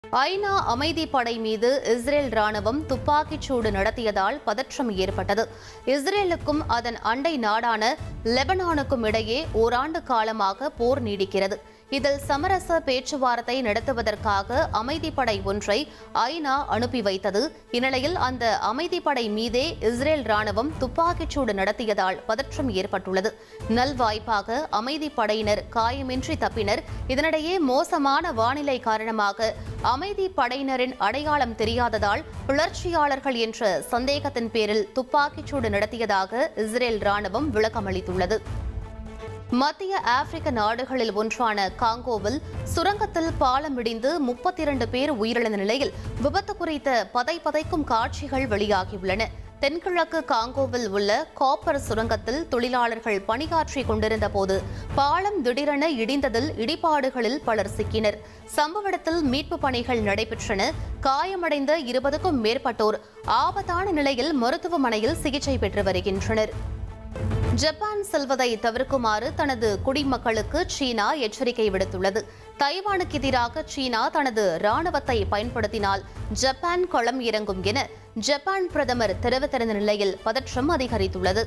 ஐநா அமைதி படை மீது இஸ்ரேல் ராணுவம் துப்பாக்கிச் சூடு நடத்தியதால் பதற்றம் ஏற்பட்டது. இஸ்ரேலுக்கும் அதன் அண்டை நாடான லெபனானுக்கும் இடையே ஓராண்டு காலமாக போர் நீடிக்கிறது. இதில் சமரச பேச்சுவார்த்தை நடத்துவதற்காக அமைதிப்படை ஒன்றை ஐநா அனுப்பி வைத்தது. இந்நிலையில் அந்த அமைதிப்படை மீதே இஸ்ரேல் ராணுவம் துப்பாக்கிச்சூடு நடத்தியதால் பதற்றம் ஏற்பட்டுள்ளது. நல்வாய்ப்பாக அமைதிப்படையினர் காயமின்றி தப்பினர். இதனிடையே மோசமான வானிலை காரணமாக அமைதிப்படையினரின் அடையாளம் தெரியாததால் கிளர்ச்சியாளர்கள் என்ற சந்தேகத்தின் பேரில் துப்பாக்கிச்சூடு நடத்தியதாக இஸ்ரேல் ராணுவம் விளக்கமளித்துள்ளது. மத்திய ஆப்பிரிக்க நாடுகளில் ஒன்றான காங்கோவில் சுரங்கத்தில் பாலம் இடிந்து 32 பேர் உயிரிழந்த நிலையில் விபத்து குறித்த பதைபதைக்கும் காட்சிகள் வெளியாகியுள்ளன. தென்கிழக்கு காங்கோவில் உள்ள காப்பர் சுரங்கத்தில் தொழிலாளர்கள் பணியாற்றிக் கொண்டிருந்த போது பாலம் திடீரென இடிந்ததில் இடிபாடுகளில் பலர் சிக்கினர். சம்பவ இடத்தில் மீட்பு பணிகள் நடைபெற்றன. காயமடைந்த 20க்கும் மேற்பட்டோர் ஆபத்தான நிலையில் மருத்துவமனையில் சிகிச்சை பெற்று வருகின்றனர். ஜப்பான் செல்வதை தவிர்க்குமாறு தனது குடிமக்களுக்கு சீனா எச்சரிக்கை விடுத்துள்ளது. தைவானுக்கு எதிராக சீனா தனது ராணுவத்தை பயன்படுத்தினால் ஜப்பான் களம் இறங்கும் என ஜப்பான் பிரதமர் தெரிவித்திருந்த நிலையில் பதற்றம் அதிகரித்துள்ளது.